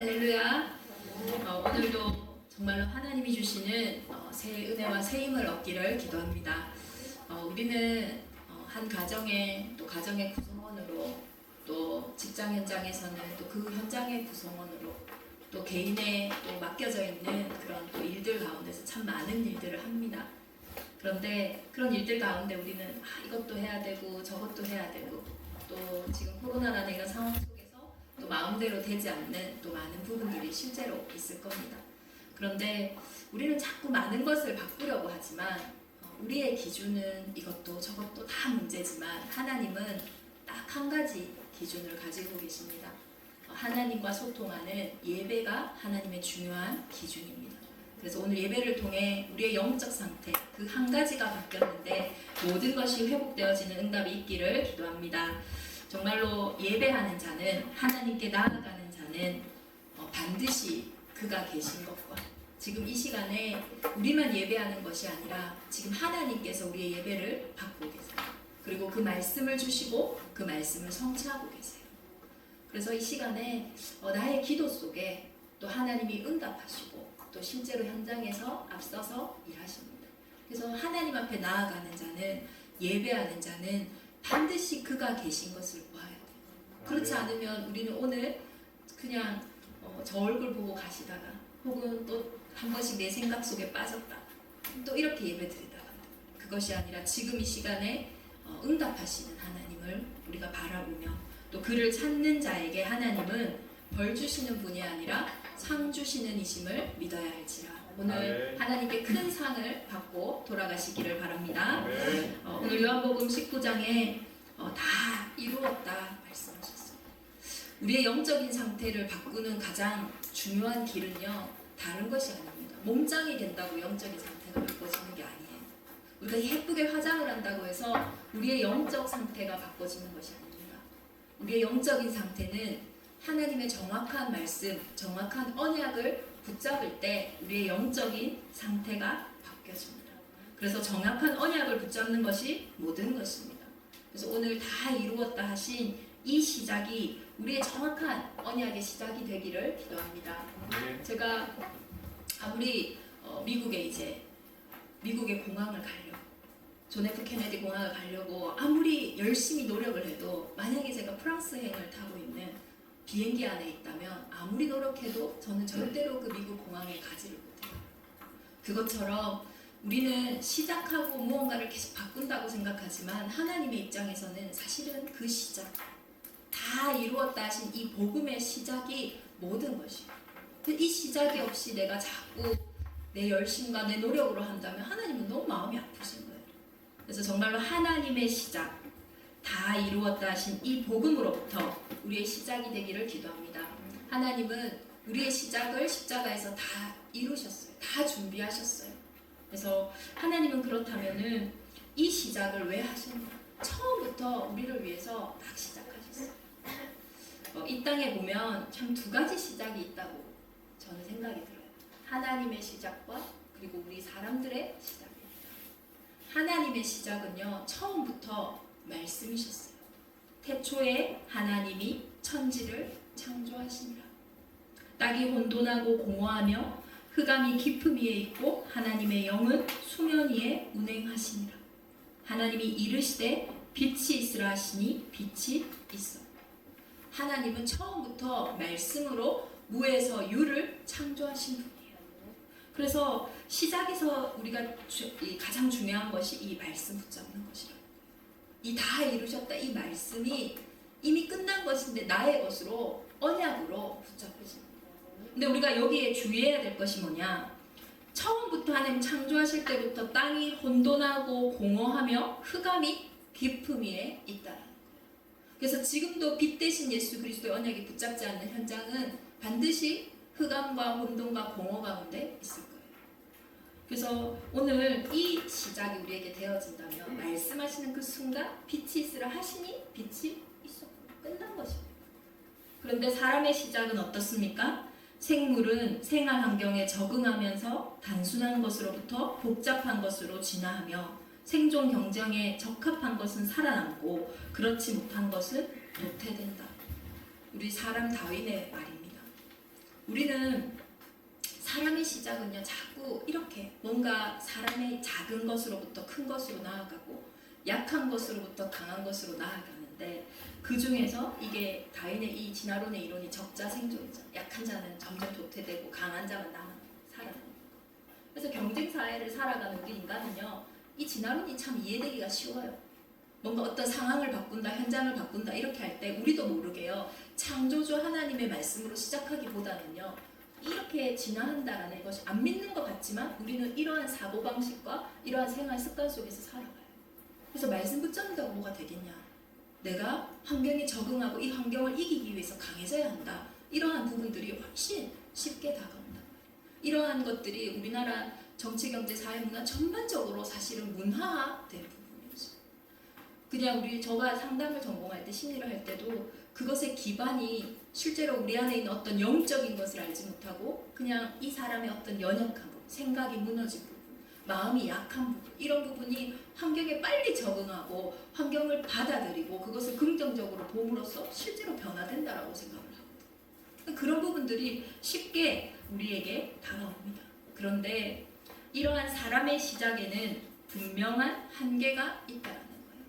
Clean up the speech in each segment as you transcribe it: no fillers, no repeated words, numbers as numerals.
할렐루야. 오늘도 정말로 하나님이 주시는 새 은혜와 새 힘을 얻기를 기도합니다. 우리는 한 가정의 또 가정의 구성원으로, 또 직장 현장에서는 또 그 현장의 구성원으로, 또 개인의 또 맡겨져 있는 그런 또 일들 가운데서 참 많은 일들을 합니다. 그런데 그런 일들 가운데 우리는 이것도 해야 되고 저것도 해야 되고, 또 지금 코로나라는 이런 상황 속에서 또 마음대로 되지 않는 또 많은 부분들이 실제로 있을 겁니다. 그런데 우리는 자꾸 많은 것을 바꾸려고 하지만 우리의 기준은 이것도 저것도 다 문제지만 하나님은 딱 한 가지 기준을 가지고 계십니다. 하나님과 소통하는 예배가 하나님의 중요한 기준입니다. 그래서 오늘 예배를 통해 우리의 영적 상태 그 한 가지가 바뀌었는데 모든 것이 회복되어지는 응답이 있기를 기도합니다. 정말로 예배하는 자는, 하나님께 나아가는 자는 반드시 그가 계신 것과 지금 이 시간에 우리만 예배하는 것이 아니라 지금 하나님께서 우리의 예배를 받고 계세요. 그리고 그 말씀을 주시고 그 말씀을 성취하고 계세요. 그래서 이 시간에 나의 기도 속에 또 하나님이 응답하시고 또 실제로 현장에서 앞서서 일하십니다. 그래서 하나님 앞에 나아가는 자는, 예배하는 자는 반드시 그가 계신 것을 보아야 돼요. 그렇지 않으면 우리는 오늘 그냥 저 얼굴 보고 가시다가 혹은 또 한 번씩 내 생각 속에 빠졌다 또 이렇게 예배 드리다가 그것이 아니라 지금 이 시간에 응답하시는 하나님을 우리가 바라보며 또 그를 찾는 자에게 하나님은 벌 주시는 분이 아니라 상 주시는 이심을 믿어야 할지라. 오늘 하나님께 큰 상을 받고 돌아가시기를 바랍니다. 오늘 요한복음 19장에 다 이루었다 말씀하셨어요. 우리의 영적인 상태를 바꾸는 가장 중요한 길은요, 다른 것이 아닙니다. 몸짱이 된다고 영적인 상태가 바꿔지는 게 아니에요. 우리가 예쁘게 화장을 한다고 해서 우리의 영적 상태가 바꿔지는 것이 아닙니다. 우리의 영적인 상태는 하나님의 정확한 말씀, 정확한 언약을 붙잡을 때 우리의 영적인 상태가 바뀌어집니다. 그래서 정확한 언약을 붙잡는 것이 모든 것입니다. 그래서 오늘 다 이루었다 하신 이 시작이 우리의 정확한 언약의 시작이 되기를 기도합니다. 제가 아무리 미국의 공항을 가려고, 존 F 케네디 공항을 가려고 아무리 열심히 노력을 해도 만약에 제가 프랑스행을 타고 있는 비행기 안에 있다면 아무리 노력해도 저는 절대로 그 미국 공항에 가지를 못해요. 그것처럼 우리는 시작하고 무언가를 계속 바꾼다고 생각하지만 하나님의 입장에서는 사실은 그 시작, 다 이루었다 하신 이 복음의 시작이 모든 것이에요. 이 시작이 없이 내가 자꾸 내 열심과 내 노력으로 한다면 하나님은 너무 마음이 아프신 거예요. 그래서 정말로 하나님의 시작, 다 이루었다 하신 이 복음으로부터 우리의 시작이 되기를 기도합니다. 하나님은 우리의 시작을 십자가에서 다 이루셨어요. 다 준비하셨어요. 그래서 하나님은 그렇다면은 이 시작을 왜 하셨나? 처음부터 우리를 위해서 딱 시작하셨어요. 이 땅에 보면 참 두 가지 시작이 있다고 저는 생각이 들어요. 하나님의 시작과 그리고 우리 사람들의 시작입니다. 하나님의 시작은요, 처음부터 말씀이셨어요. 태초에 하나님이 천지를 창조하시니라. 땅이 혼돈하고 공허하며 흑암이 깊음 위에 있고 하나님의 영은 수면 위에 운행하시니라. 하나님이 이르시되 빛이 있으라 하시니 빛이 있어. 하나님은 처음부터 말씀으로 무에서 유를 창조하신 분이에요. 그래서 시작에서 우리가 가장 중요한 것이 이 말씀 붙잡는 것이라. 이 다 이루셨다 이 말씀이 이미 끝난 것인데 나의 것으로 언약으로 붙잡혀집니다. 근데 우리가 여기에 주의해야 될 것이 뭐냐? 처음부터 하나님 창조하실 때부터 땅이 혼돈하고 공허하며 흑암이 깊음 위에 있다라는 거예요. 그래서 지금도 빛 대신 예수 그리스도의 언약이 붙잡지 않는 현장은 반드시 흑암과 혼돈과 공허 가운데 있을 거예요. 그래서 오늘 이 시작이 우리에게 되어진다면 말씀하시는 그 순간 빛이 있으라 하시니 빛이 있어. 끝난 것입니다. 그런데 사람의 시작은 어떻습니까? 생물은 생활 환경에 적응하면서 단순한 것으로부터 복잡한 것으로 진화하며 생존 경쟁에 적합한 것은 살아남고 그렇지 못한 것은 도태된다. 우리 사람 다윈의 말입니다. 우리는 사람의 시작은요, 자꾸 이렇게 뭔가 사람의 작은 것으로부터 큰 것으로 나아가고 약한 것으로부터 강한 것으로 나아가는데, 그 중에서 이게 다윈의 이 진화론의 이론이 적자 생존이죠. 약한 자는 점점 도태되고 강한 자만 살아남는 거. 그래서 경쟁 사회를 살아가는 우리 인간은요, 이 진화론이 참 이해되기가 쉬워요. 뭔가 어떤 상황을 바꾼다, 현장을 바꾼다 이렇게 할 때 우리도 모르게요, 창조주 하나님의 말씀으로 시작하기보다는요, 이렇게 진화한다라는 것이 안 믿는 것 같지만 우리는 이러한 사고방식과 이러한 생활 습관 속에서 살아가요. 그래서 말씀 붙잡는다고 뭐가 되겠냐? 내가 환경에 적응하고 이 환경을 이기기 위해서 강해져야 한다. 이러한 부분들이 훨씬 쉽게 다가온다. 이러한 것들이 우리나라 정치, 경제, 사회, 문화 전반적으로 사실은 문화화된 부분이죠. 그냥 저가 상담을 전공할 때, 심리를 할 때도 그것의 기반이 실제로 우리 안에 있는 어떤 영적인 것을 알지 못하고 그냥 이 사람의 어떤 연약한 부분, 생각이 무너진 부분, 마음이 약한 부분, 이런 부분이 환경에 빨리 적응하고 환경을 받아들이고 그것을 긍정적으로 봄으로써 실제로 변화된다라고 생각을 하거든요. 그런 부분들이 쉽게 우리에게 다가옵니다. 그런데 이러한 사람의 시작에는 분명한 한계가 있다라는 거예요.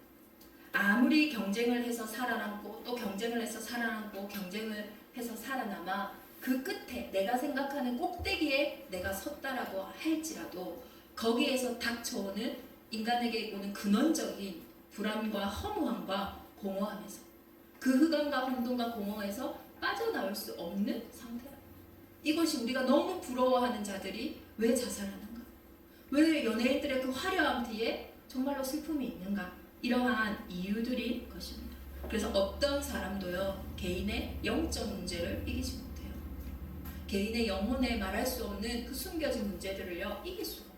아무리 경쟁을 해서 살아남고 또 경쟁을 해서 살아남고 경쟁을 해서 살아남아 그 끝에 내가 생각하는 꼭대기에 내가 섰다라고 할지라도 거기에서 닥쳐오는 인간에게 오는 근원적인 불안과 허무함과 공허함에서, 그 흑암과 혼돈과 공허에서 빠져나올 수 없는 상태라. 이것이 우리가 너무 부러워하는 자들이 왜 자살하는가? 왜 연예인들의 그 화려함 뒤에 정말로 슬픔이 있는가? 이러한 이유들인 것입니다. 그래서 어떤 사람도요, 개인의 영적 문제를 이기지 못해요. 개인의 영혼에 말할 수 없는 그 숨겨진 문제들을요, 이길 수가 없어요.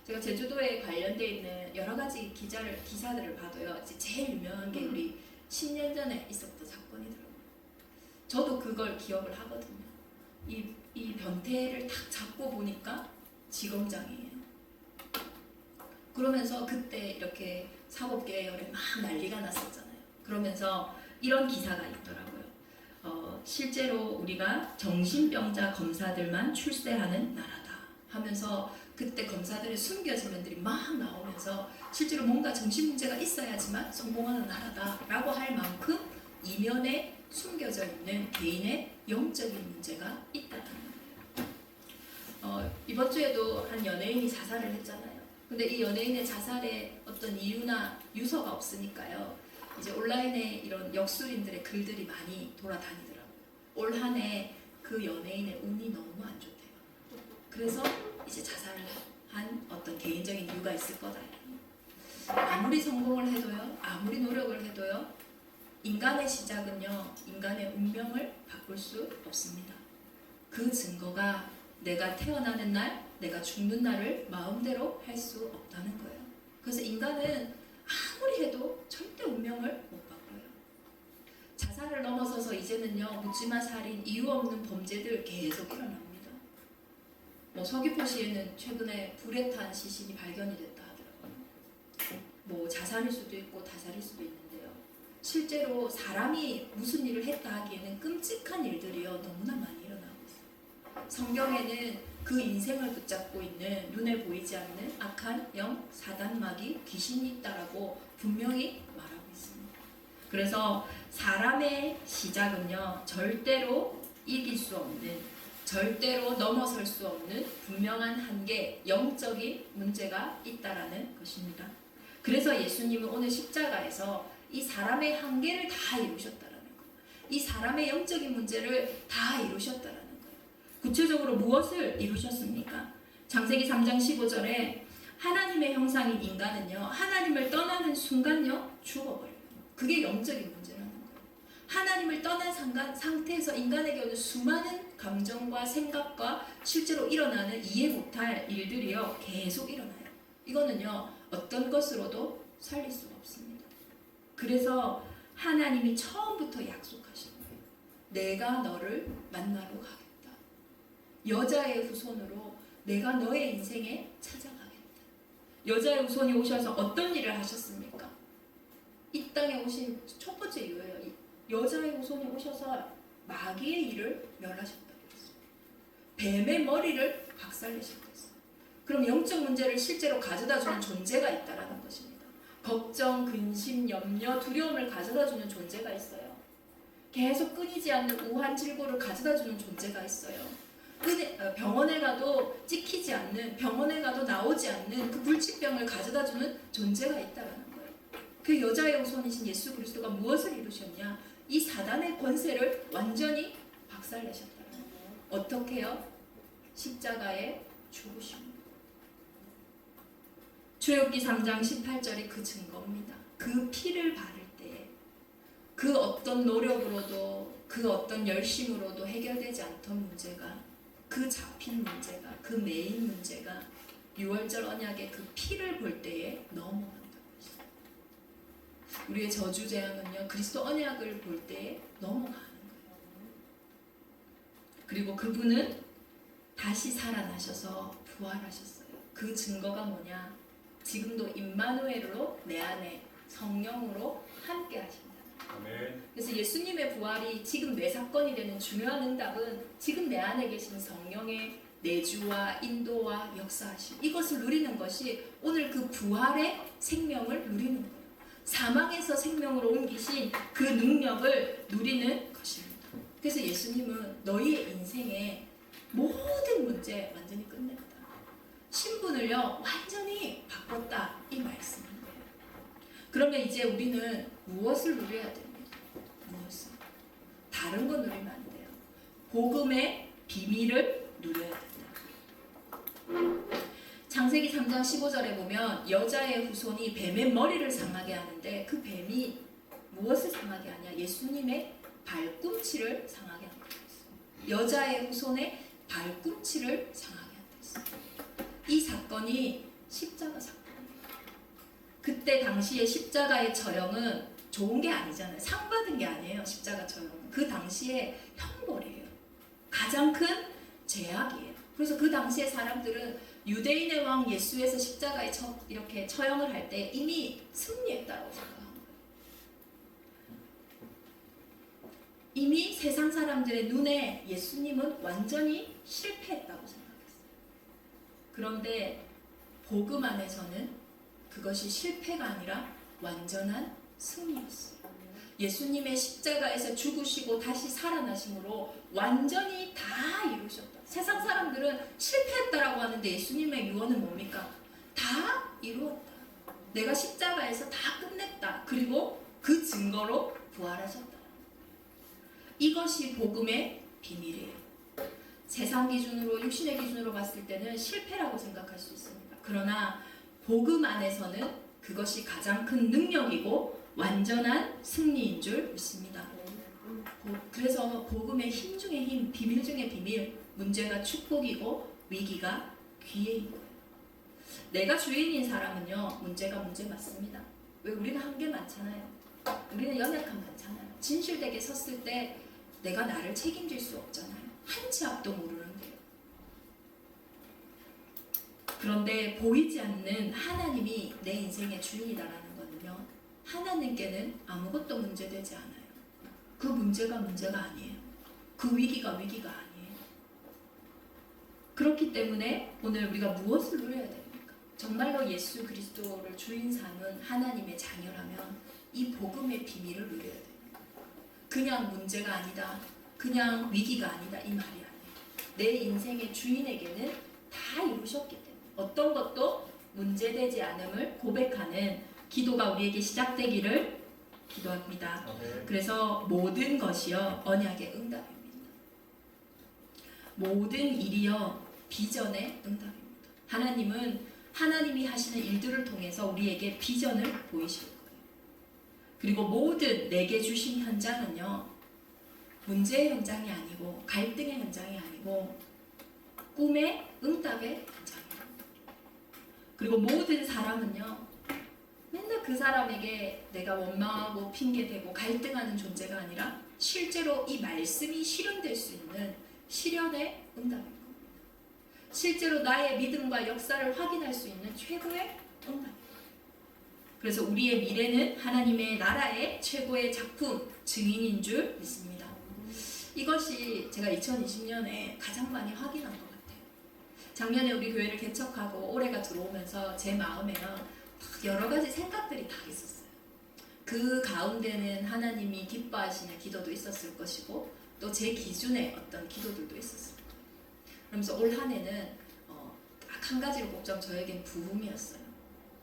제가 제주도에 관련되어 있는 여러 가지 기사들을 봐도요, 제일 유명한 게 우리 10년 전에 있었던 사건이더라고요. 저도 그걸 기억을 하거든요. 이 변태를 딱 잡고 보니까 지검장이에요. 그러면서 그때 이렇게 사법개혁에 막 난리가 났었잖아요. 그러면서 이런 기사가 있더라고요. 실제로 우리가 정신병자 검사들만 출세하는 나라다 하면서 그때 검사들의 숨겨진 면들이 막 나오면서 실제로 뭔가 정신 문제가 있어야지만 성공하는 나라다라고 할 만큼 이면에 숨겨져 있는 개인의 영적인 문제가 있다는 거예요. 이번 주에도 한 연예인이 자살을 했잖아요. 근데 이 연예인의 자살에 어떤 이유나 유서가 없으니까요, 이제 온라인에 이런 역술인들의 글들이 많이 돌아다니더라고요. 올 한 해 그 연예인의 운이 너무 안 좋대요. 그래서 이제 자살을 한 어떤 개인적인 이유가 있을 거다. 아무리 성공을 해도요, 아무리 노력을 해도요, 인간의 시작은요, 인간의 운명을 바꿀 수 없습니다. 그 증거가 내가 태어나는 날, 내가 죽는 날을 마음대로 할 수 없다는 거예요. 그래서 인간은 아무리 해도 절대 운명을 못 바꿔요. 자살을 넘어서서 이제는요, 묻지마 살인, 이유 없는 범죄들 계속 일어납니다. 서귀포시에는 최근에 불에 탄 시신이 발견이 됐다 하더라고요. 자살일 수도 있고 타살일 수도 있는데요. 실제로 사람이 무슨 일을 했다 하기에는 끔찍한 일들이요, 너무나 많이 일어나고 있어요. 성경에는 그 인생을 붙잡고 있는 눈에 보이지 않는 악한 영, 사단, 마귀, 귀신이 있다라고 분명히 말하고 있습니다. 그래서 사람의 시작은요, 절대로 이길 수 없는, 절대로 넘어설 수 없는 분명한 한계, 영적인 문제가 있다라는 것입니다. 그래서 예수님은 오늘 십자가에서 이 사람의 한계를 다 이루셨다라는 거예요. 이 사람의 영적인 문제를 다 이루셨다라는 거예요. 구체적으로 무엇을 이루셨습니까? 창세기 3장 15절에 하나님의 형상인 인간은요, 하나님을 떠나는 순간요, 죽어버려요. 그게 영적인 문제라는 거예요. 하나님을 떠난 상태에서 인간에게 오는 수많은 감정과 생각과 실제로 일어나는 이해 못할 일들이요, 계속 일어나요. 이거는요, 어떤 것으로도 살릴 수가 없습니다. 그래서 하나님이 처음부터 약속하신 거예요. 내가 너를 만나러 가겠다. 여자의 후손으로 내가 너의 인생에 찾아가겠다. 여자의 후손이 오셔서 어떤 일을 하셨습니까? 이 땅에 오신 첫 번째 이유예요. 여자의 후손이 오셔서 마귀의 일을 멸하셨다. 뱀의 머리를 박살내셨댔어요. 그럼 영적 문제를 실제로 가져다주는 존재가 있다라는 것입니다. 걱정, 근심, 염려, 두려움을 가져다주는 존재가 있어요. 계속 끊이지 않는 우한 질고를 가져다주는 존재가 있어요. 병원에 가도 찍히지 않는, 병원에 가도 나오지 않는 그 불치병을 가져다주는 존재가 있다라는 거예요. 그 여자의 후손이신 예수 그리스도가 무엇을 이루셨냐? 이 사단의 권세를 완전히 박살내셨다는 거예요. 어떻게요? 십자가에 죽으십니다. 출애굽기 3장 18절이 그 증거입니다. 그 피를 바를 때에 그 어떤 노력으로도 그 어떤 열심으로도 해결되지 않던 문제가, 그 잡힌 문제가, 그 메인 문제가 6월절 언약의 그 피를 볼 때에 넘어간다고 했어요. 우리의 저주재앙은요, 그리스도 언약을 볼 때에 넘어가는 거예요. 그리고 그분은 다시 살아나셔서 부활하셨어요. 그 증거가 뭐냐? 지금도 임마누엘로 내 안에 성령으로 함께 하신다. 아멘. 그래서 예수님의 부활이 지금 내 사건이 되는 중요한 응답은 지금 내 안에 계신 성령의 내주와 인도와 역사하심, 이것을 누리는 것이 오늘 그 부활의 생명을 누리는 거예요. 사망에서 생명으로 옮기신 그 능력을 누리는 것입니다. 그래서 예수님은 너희의 인생의 모든 문제 완전히 끝냈다. 신분을요 완전히 바꿨다, 이 말씀인 거예요. 그러면 이제 우리는 무엇을 누려야 됩니까? 무엇을? 다른 거 누리면 안 돼요. 복음의 비밀을 누려야 된다. 창세기 3장 15절에 보면 여자의 후손이 뱀의 머리를 상하게 하는데 그 뱀이 무엇을 상하게 하냐? 예수님의 발꿈치를 상하게 한다. 여자의 후손의 발꿈치를 상하게 한다 했어요. 이 사건이 십자가 사건이에요. 그때 당시에 십자가의 처형은 좋은 게 아니잖아요. 상 받은 게 아니에요. 십자가 처형은 그 당시에 형벌이에요. 가장 큰 죄악이에요. 그래서 그 당시에 사람들은 유대인의 왕 예수에서 십자가에 이렇게 처형을 할 때 이미 승리했다고 생각한 거예요. 이미 세상 사람들의 눈에 예수님은 완전히 실패했다고 생각했어요. 그런데 복음 안에서는 그것이 실패가 아니라 완전한 승리였어요. 예수님의 십자가에서 죽으시고 다시 살아나심으로 완전히 다 이루셨다. 세상 사람들은 실패했다라고 하는데 예수님의 유언은 뭡니까? 다 이루었다. 내가 십자가에서 다 끝냈다. 그리고 그 증거로 부활하셨다. 이것이 복음의 비밀이에요. 세상 기준으로, 육신의 기준으로 봤을 때는 실패라고 생각할 수 있습니다. 그러나 복음 안에서는 그것이 가장 큰 능력이고 완전한 승리인 줄 믿습니다. 그래서 복음의 힘 중의 힘, 비밀 중의 비밀, 문제가 축복이고 위기가 기회인 거예요. 내가 주인인 사람은요, 문제가 문제 맞습니다. 왜? 우리는 한계 많잖아요. 우리는 연약함 많잖아요. 진실되게 섰을 때 내가 나를 책임질 수 없잖아요. 한 치 앞도 모르는데요. 그런데 보이지 않는 하나님이 내 인생의 주인이다라는 거는요, 하나님께는 아무것도 문제되지 않아요. 그 문제가 문제가 아니에요. 그 위기가 위기가 아니에요. 그렇기 때문에 오늘 우리가 무엇을 누려야 됩니까? 정말로 예수 그리스도를 주인 삼은 하나님의 자녀라면 이 복음의 비밀을 누려야 됩니다. 그냥 문제가 아니다, 그냥 위기가 아니다, 이 말이 아니에요. 내 인생의 주인에게는 다 이루셨기 때문에 어떤 것도 문제되지 않음을 고백하는 기도가 우리에게 시작되기를 기도합니다. 그래서 모든 것이요 언약의 응답입니다. 모든 일이요 비전의 응답입니다. 하나님은 하나님이 하시는 일들을 통해서 우리에게 비전을 보이실 거예요. 그리고 모든 내게 주신 현장은요, 문제의 현장이 아니고 갈등의 현장이 아니고 꿈의 응답의 현장입니다. 그리고 모든 사람은요, 맨날 그 사람에게 내가 원망하고 핑계대고 갈등하는 존재가 아니라 실제로 이 말씀이 실현될 수 있는 실현의 응답인 겁니다. 실제로 나의 믿음과 역사를 확인할 수 있는 최고의 응답입니다. 그래서 우리의 미래는 하나님의 나라의 최고의 작품, 증인인 줄 믿습니다. 이것이 제가 2020년에 가장 많이 확인한 것 같아요. 작년에 우리 교회를 개척하고 올해가 들어오면서 제 마음에는 막 여러 가지 생각들이 다 있었어요. 그 가운데는 하나님이 기뻐하시는 기도도 있었을 것이고 또 제 기준의 어떤 기도들도 있었을 거예요. 그러면서 올 한 해는 딱 한 가지로 꼽자면 저에겐 부흥이었어요.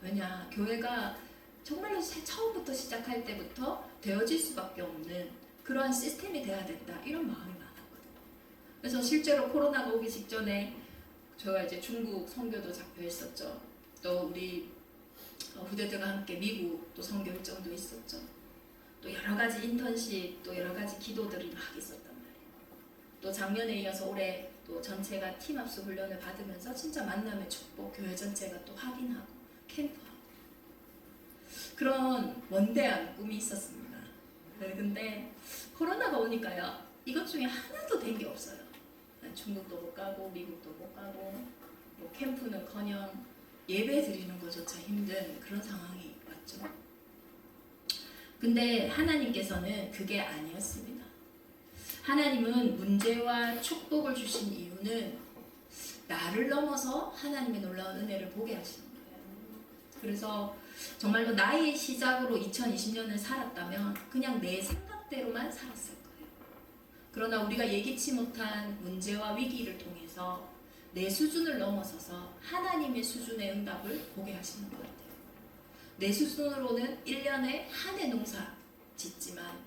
왜냐, 교회가 정말로 처음부터 시작할 때부터 되어질 수밖에 없는 그러한 시스템이 돼야 된다, 이런 마음이 많았거든요. 그래서 실제로 코로나가 오기 직전에 저희가 이제 중국 선교도 잡혀 있었죠. 또 우리 후대들과 함께 미국 또 선교 일정도 있었죠. 또 여러 가지 인턴십, 또 여러 가지 기도들이 막 있었단 말이에요. 또 작년에 이어서 올해 또 전체가 팀 합수 훈련을 받으면서 진짜 만남의 축복, 교회 전체가 또 확인하고 캠프하고 그런 원대한 꿈이 있었습니다. 근데 코로나가 오니까요, 이것 중에 하나도 된 게 없어요. 중국도 못 가고 미국도 못 가고 뭐 캠프는커녕 예배 드리는 것조차 힘든 그런 상황이 왔죠. 근데 하나님께서는 그게 아니었습니다. 하나님은 문제와 축복을 주신 이유는 나를 넘어서 하나님의 놀라운 은혜를 보게 하시는 거예요. 그래서 정말로 나의 시작으로 2020년을 살았다면 그냥 내 생각대로만 살았을 거예요. 그러나 우리가 예기치 못한 문제와 위기를 통해서 내 수준을 넘어서서 하나님의 수준의 응답을 보게 하시는 것 같아요. 내 수준으로는 1년에 한 해 농사 짓지만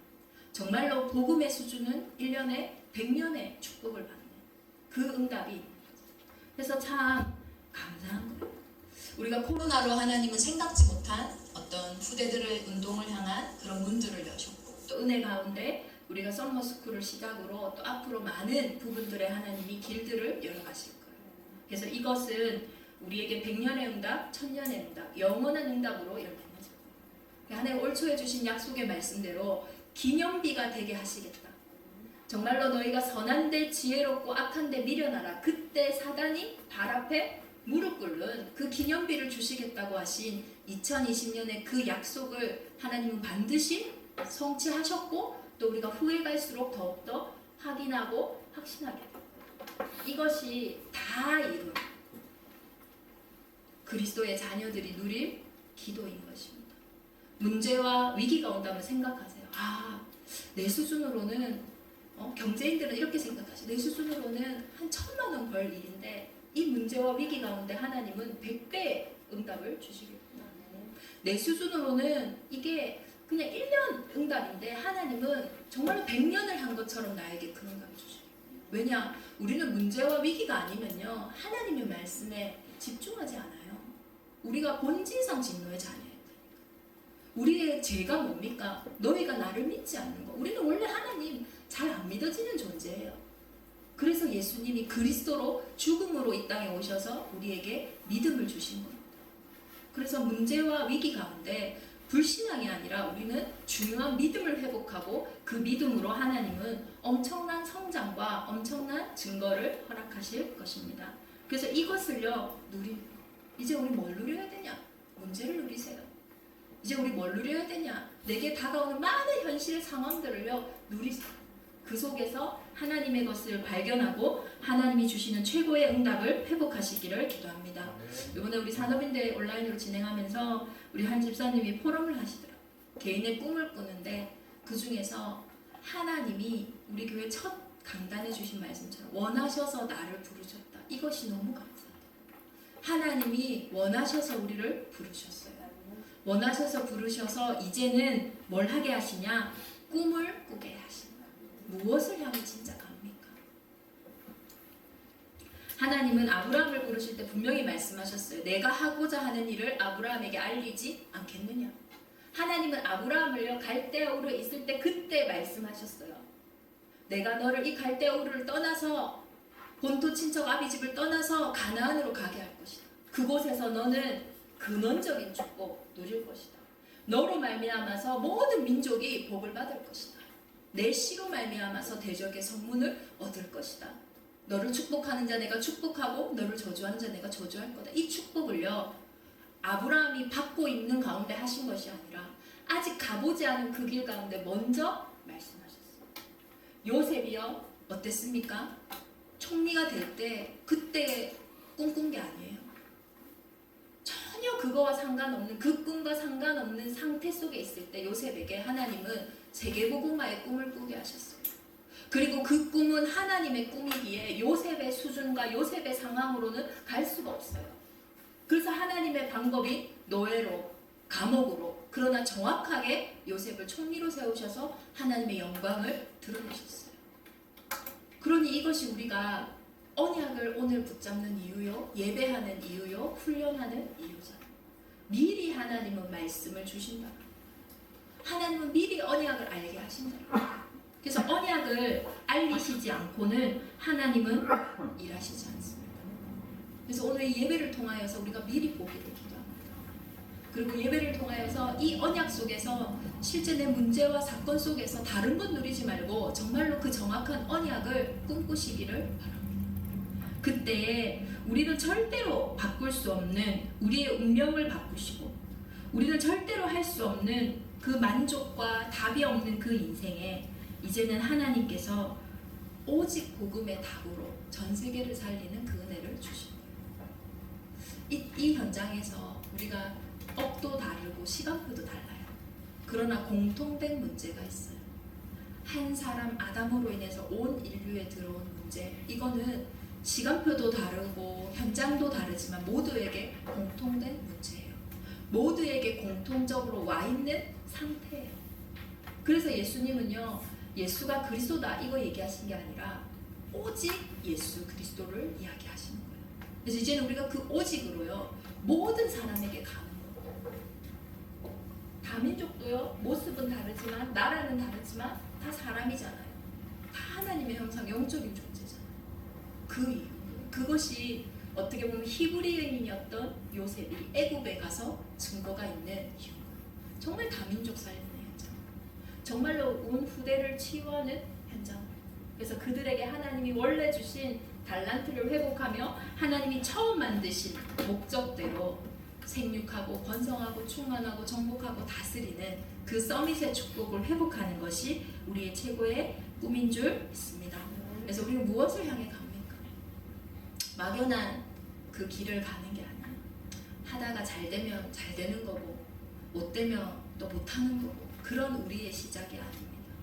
정말로 복음의 수준은 1년에 100년의 축복을 받는 그 응답이 있는 거죠. 그래서 참 감사한 거예요. 우리가 코로나로 하나님은 생각지 못한 어떤 후대들의 운동을 향한 그런 문들을 여셨고 또 은혜 가운데 우리가 썸머스쿨을 시작으로 또 앞으로 많은 부분들의 하나님이 길들을 열어가실 거예요. 그래서 이것은 우리에게 100년의 응답, 1000년의 응답, 영원한 응답으로 열매맺을 거예요. 하나님 올 초에 주신 약속의 말씀대로 기념비가 되게 하시겠다. 정말로 너희가 선한데 지혜롭고 악한데 미련하라. 그때 사단이 발 앞에 무릎 꿇는 그 기념비를 주시겠다고 하신 2020년의 그 약속을 하나님은 반드시 성취하셨고 또 우리가 후에 갈수록 더욱더 확인하고 확신하게 됩니다. 이것이 다 이룬 그리스도의 자녀들이 누릴 기도인 것입니다. 문제와 위기가 온다면 생각하세요. 내 수준으로는 경제인들은 이렇게 생각하시죠. 내 수준으로는 한 1000만 원 벌 일인데 이 문제와 위기 가운데 하나님은 100배의 응답을 주시겠구나. 내 수준으로는 이게 그냥 1년 응답인데 하나님은 정말로 100년을 한 것처럼 나에게 그 응답을 주시겠구나. 왜냐? 우리는 문제와 위기가 아니면요 하나님의 말씀에 집중하지 않아요. 우리가 본질상 진노의 자녀예요. 우리의 죄가 뭡니까? 너희가 나를 믿지 않는 거. 우리는 원래 하나님 잘 안 믿어지는 존재예요. 그래서 예수님이 그리스도로 죽음으로 이 땅에 오셔서 우리에게 믿음을 주신 겁니다. 그래서 문제와 위기 가운데 불신앙이 아니라 우리는 중요한 믿음을 회복하고 그 믿음으로 하나님은 엄청난 성장과 엄청난 증거를 허락하실 것입니다. 그래서 이것을요 이제 우리 뭘 누려야 되냐? 문제를 누리세요. 이제 우리 뭘 누려야 되냐? 내게 다가오는 많은 현실 상황들을요 누리세요. 그 속에서 하나님의 것을 발견하고 하나님이 주시는 최고의 응답을 회복하시기를 기도합니다. 이번에 우리 산업인대 온라인으로 진행하면서 우리 한 집사님이 포럼을 하시더라고요. 개인의 꿈을 꾸는데 그 중에서 하나님이 우리 교회 첫 강단에 주신 말씀처럼 원하셔서 나를 부르셨다. 이것이 너무 감사해요. 하나님이 원하셔서 우리를 부르셨어요. 원하셔서 부르셔서 이제는 뭘 하게 하시냐? 꿈을 꾸게 하신다. 무엇을 향해 진짜 갑니까? 하나님은 아브라함을 부르실 때 분명히 말씀하셨어요. 내가 하고자 하는 일을 아브라함에게 알리지 않겠느냐? 하나님은 아브라함을요 갈대아 우르에 있을 때 그때 말씀하셨어요. 내가 너를 이 갈대아 우르를 떠나서 본토 친척 아비집을 떠나서 가나안으로 가게 할 것이다. 그곳에서 너는 근원적인 축복 누릴 것이다. 너로 말미암아서 모든 민족이 복을 받을 것이다. 내 씨로 말미암아서 대적의 성문을 얻을 것이다. 너를 축복하는 자 내가 축복하고 너를 저주하는 자 내가 저주할 거다. 이 축복을요 아브라함이 받고 있는 가운데 하신 것이 아니라 아직 가보지 않은 그 길 가운데 먼저 말씀하셨어요. 요셉이요 어땠습니까? 총리가 될 때 그때 꿈꾼 게 아니에요. 전혀 그거와 상관없는, 그 꿈과 상관없는 상태 속에 있을 때 요셉에게 하나님은 세계복음화의 꿈을 꾸게 하셨어요. 그리고 그 꿈은 하나님의 꿈이기에 요셉의 수준과 요셉의 상황으로는 갈 수가 없어요. 그래서 하나님의 방법이 노예로, 감옥으로, 그러나 정확하게 요셉을 총리로 세우셔서 하나님의 영광을 드러내셨어요. 그러니 이것이 우리가 언약을 오늘 붙잡는 이유요, 예배하는 이유요, 훈련하는 이유잖아요. 미리 하나님은 말씀을 주신다. 하나님은 미리 언약을 알게 하신다. 그래서 언약을 알리시지 않고는 하나님은 일하시지 않습니다. 그래서 오늘 이 예배를 통하여서 우리가 미리 보기를 기도합니다. 그리고 예배를 통하여서 이 언약 속에서 실제 내 문제와 사건 속에서 다른 건 누리지 말고 정말로 그 정확한 언약을 꿈꾸시기를 바랍니다. 그때에 우리는 절대로 바꿀 수 없는 우리의 운명을 바꾸시고, 우리는 절대로 할 수 없는 그 만족과 답이 없는 그 인생에 이제는 하나님께서 오직 복음의 답으로 전 세계를 살리는 그 은혜를 주신 거예요. 이 현장에서 우리가 업도 다르고 시간표도 달라요. 그러나 공통된 문제가 있어요. 한 사람 아담으로 인해서 온 인류에 들어온 문제, 이거는 시간표도 다르고 현장도 다르지만 모두에게 공통된 문제예요. 모두에게 공통적으로 와 있는 상태예요. 그래서 예수님은요, 예수가 그리스도다 이거 얘기하신 게 아니라 오직 예수 그리스도를 이야기하시는 거예요. 그래서 이제는 우리가 그 오직으로요 모든 사람에게 가는 거예요. 다민족도요 모습은 다르지만, 나라는 다르지만 다 사람이잖아요. 다 하나님의 형상, 영적인 존재잖아요. 그 이유, 그것이 어떻게 보면 히브리인이었던 요셉이 애굽에 가서 증거가 있는 이유. 정말 다민족 살리는 현장, 정말로 온 후대를 치유하는 현장. 그래서 그들에게 하나님이 원래 주신 달란트를 회복하며 하나님이 처음 만드신 목적대로 생육하고 번성하고 충만하고 정복하고 다스리는 그 서밋의 축복을 회복하는 것이 우리의 최고의 꿈인 줄 믿습니다. 그래서 우리는 무엇을 향해 갑니까? 막연한 그 길을 가는 게 아니에요. 하다가 잘 되면 잘 되는 거고, 못 되면 또 못하는 거고, 그런 우리의 시작이 아닙니다.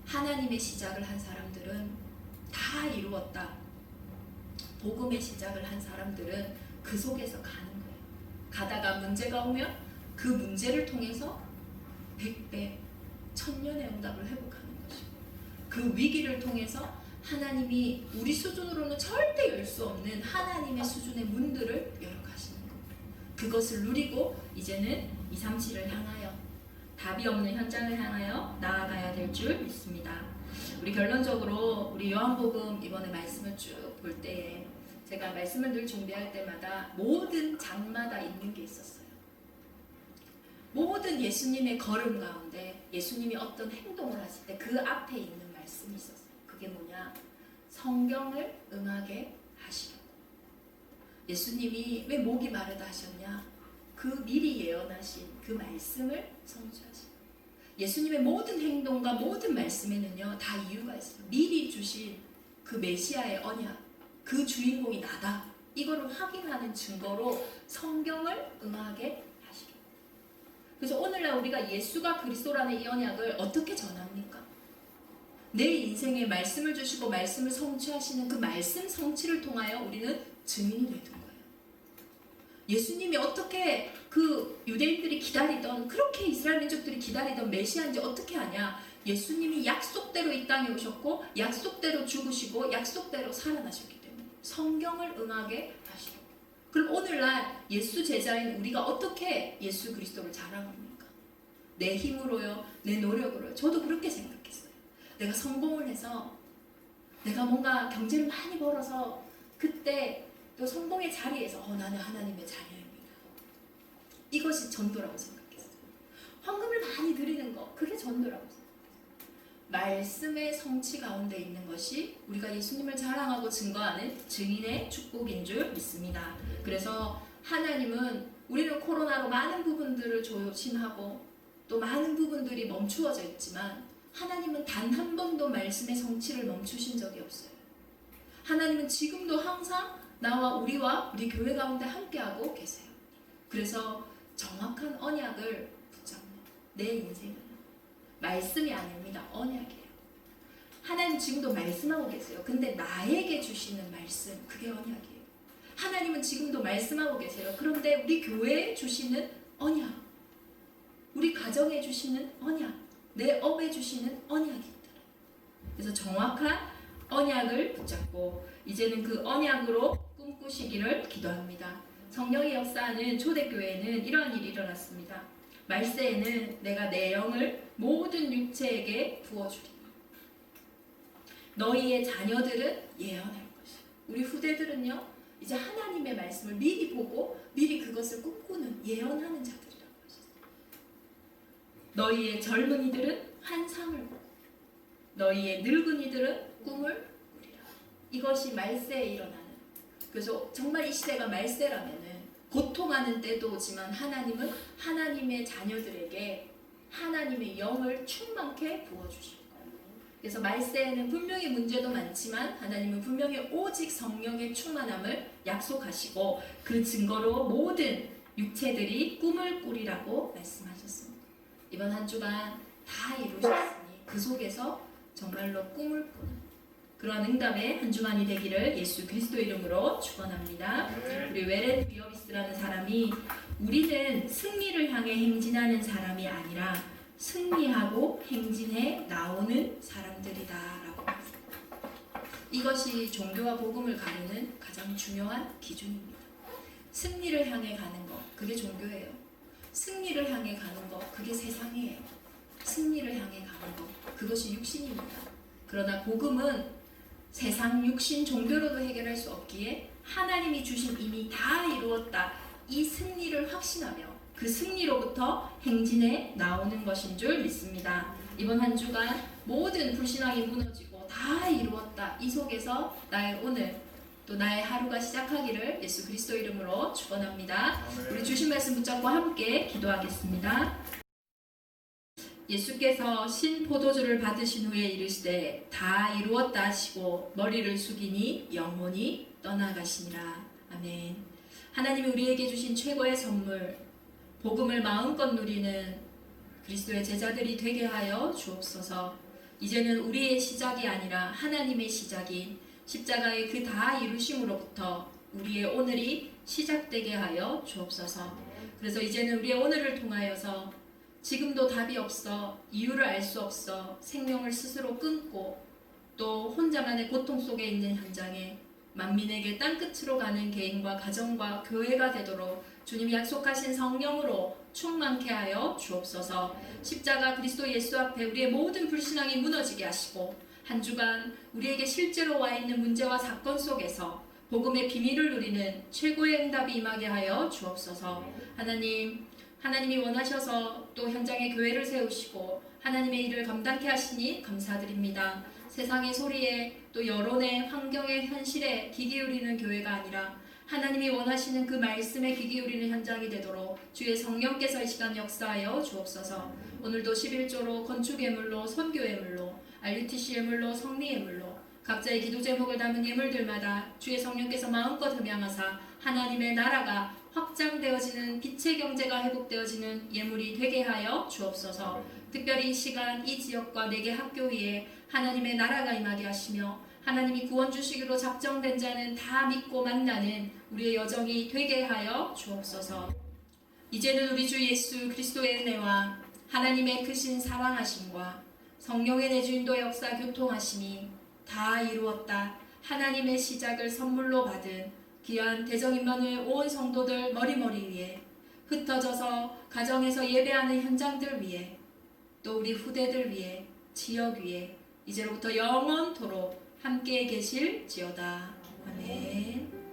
하나님의 시작을 한 사람들은 다 이루었다. 복음의 시작을 한 사람들은 그 속에서 가는 거예요. 가다가 문제가 오면 그 문제를 통해서 100배, 1000년의 응답을 회복하는 것이고, 그 위기를 통해서 하나님이 우리 수준으로는 절대 열 수 없는 하나님의 수준의 문들을 열어가시는 겁니다. 그것을 누리고 이제는 237을 향하여, 답이 없는 현장을 향하여 나아가야 될 줄 믿습니다. 우리 결론적으로 우리 요한복음 이번에 말씀을 쭉 볼 때에 제가 말씀을 늘 준비할 때마다 모든 장마다 있는 게 있었어요. 모든 예수님의 걸음 가운데 예수님이 어떤 행동을 하실 때 그 앞에 있는 말씀이 있었어요. 그게 뭐냐? 성경을 응하게 하시려고. 예수님이 왜 목이 마르다 하셨냐? 그 미리 예언하신 그 말씀을 성취하시고, 예수님의 모든 행동과 모든 말씀에는요 다 이유가 있어요. 미리 주신 그 메시아의 언약, 그 주인공이 나다, 이거를 확인하는 증거로 성경을 응하게 하시려고. 그래서 오늘날 우리가 예수가 그리스도라는 이 언약을 어떻게 전합니까? 내 인생에 말씀을 주시고 말씀을 성취하시는 그 말씀 성취를 통하여 우리는 증인이 되는 거예요. 예수님이 어떻게 그 유대인들이 기다리던, 그렇게 이스라엘 민족들이 기다리던 메시아인지 어떻게 아냐? 예수님이 약속대로 이 땅에 오셨고 약속대로 죽으시고 약속대로 살아나셨기 때문에 성경을 응하게 하시고. 그럼 오늘날 예수 제자인 우리가 어떻게 예수 그리스도를 자랑합니까? 내 힘으로요? 내 노력으로요? 저도 그렇게 생각했어요. 내가 성공을 해서, 내가 뭔가 경제를 많이 벌어서 그때 또 성공의 자리에서 나는 하나님의 자녀입니다. 이것이 전도라고 생각했어요. 헌금을 많이 드리는 거, 그게 전도라고 생각했어요. 말씀의 성취 가운데 있는 것이 우리가 예수님을 자랑하고 증거하는 증인의 축복인 줄 믿습니다. 그래서 하나님은, 우리는 코로나로 많은 부분들을 조심하고 또 많은 부분들이 멈추어져 있지만 하나님은 단 한 번도 말씀의 성취를 멈추신 적이 없어요. 하나님은 지금도 항상 나와 우리와 우리 교회 가운데 함께하고 계세요. 그래서 정확한 언약을 붙잡는 내 인생은 말씀이 아닙니다. 언약이에요. 하나님 지금도 말씀하고 계세요. 근데 나에게 주시는 말씀, 그게 언약이에요. 하나님은 지금도 말씀하고 계세요. 그런데 우리 교회에 주시는 언약, 우리 가정에 주시는 언약, 내 업에 주시는 언약이 있더라. 그래서 정확한 언약을 붙잡고 이제는 그 언약으로 꿈꾸시기를 기도합니다. 성령의 역사하는 초대교회에는 이러한 일이 일어났습니다. 말세에는 내가 내 영을 모든 육체에게 부어주리니 너희의 자녀들은 예언할 것이야. 우리 후대들은요, 이제 하나님의 말씀을 미리 보고 미리 그것을 꿈꾸는 예언하는 자들이라고 하셨어요. 너희의 젊은이들은 환상을 보고 너희의 늙은이들은 꿈을 꾸리라. 이것이 말세에 일어나는, 그래서 정말 이 시대가 말세라면은 고통하는 때도 오지만 하나님은 하나님의 자녀들에게 하나님의 영을 충만케 부어주실 거예요. 그래서 말세에는 분명히 문제도 많지만 하나님은 분명히 오직 성령의 충만함을 약속하시고 그 증거로 모든 육체들이 꿈을 꾸리라고 말씀하셨습니다. 이번 한 주간 다 이루셨으니 그 속에서 정말로 꿈을 꾸는 그러한 응답의 한 주간이 되기를 예수 그리스도 이름으로 축원합니다. 우리 웨렌 비어비스라는 사람이 우리는 승리를 향해 행진하는 사람이 아니라 승리하고 행진해 나오는 사람들이다라고 했습니다. 이것이 종교와 복음을 가르는 가장 중요한 기준입니다. 승리를 향해 가는 것, 그게 종교예요. 승리를 향해 가는 것, 그게 세상이에요. 승리를 향해 가는 것, 그것이 육신입니다. 그러나 복음은 세상 육신 종교로도 해결할 수 없기에 하나님이 주신 이미 다 이루었다, 이 승리를 확신하며 그 승리로부터 행진해 나오는 것인 줄 믿습니다. 이번 한 주간 모든 불신앙이 무너지고 다 이루었다, 이 속에서 나의 오늘 또 나의 하루가 시작하기를 예수 그리스도 이름으로 축원합니다. 우리 주신 말씀 붙잡고 함께 기도하겠습니다. 예수께서 신 포도주를 받으신 후에 이르시되 다 이루었다 하시고 머리를 숙이니 영혼이 떠나가시니라. 아멘. 하나님이 우리에게 주신 최고의 선물, 복음을 마음껏 누리는 그리스도의 제자들이 되게 하여 주옵소서. 이제는 우리의 시작이 아니라 하나님의 시작인 십자가의 그 다 이루심으로부터 우리의 오늘이 시작되게 하여 주옵소서. 그래서 이제는 우리의 오늘을 통하여서 지금도 답이 없어, 이유를 알 수 없어 생명을 스스로 끊고 또 혼자만의 고통 속에 있는 현장에 만민에게 땅끝으로 가는 개인과 가정과 교회가 되도록 주님이 약속하신 성령으로 충만케 하여 주옵소서. 십자가 그리스도 예수 앞에 우리의 모든 불신앙이 무너지게 하시고 한 주간 우리에게 실제로 와 있는 문제와 사건 속에서 복음의 비밀을 누리는 최고의 응답이 임하게 하여 주옵소서. 하나님이 원하셔서 또 현장에 교회를 세우시고 하나님의 일을 감당케 하시니 감사드립니다. 세상의 소리에 또 여론의 환경의 현실에 귀 기울이는 교회가 아니라 하나님이 원하시는 그 말씀에 귀 기울이는 현장이 되도록 주의 성령께서 이 시간 역사하여 주옵소서. 오늘도 11조로 건축 예물로 선교 예물로 RUTC 예물로 성리 예물로 각자의 기도 제목을 담은 예물들마다 주의 성령께서 마음껏 흠양하사 하나님의 나라가 확장되어지는 빛의 경제가 회복되어지는 예물이 되게 하여 주옵소서. 특별히 이 시간 이 지역과 네개 학교 위에 하나님의 나라가 임하게 하시며 하나님이 구원 주시기로 작정된 자는 다 믿고 만나는 우리의 여정이 되게 하여 주옵소서. 이제는 우리 주 예수 그리스도의 은혜와 하나님의 크신 사랑하심과 성령의 내주인도 역사 교통하심이 다 이루었다, 하나님의 시작을 선물로 받은 귀한 대적 임마누엘 온 성도들 머리머리 위에 흩어져서 가정에서 예배하는 현장들 위에 또 우리 후대들 위에 지역 위에 이제로부터 영원토록 함께 계실지어다. 아멘.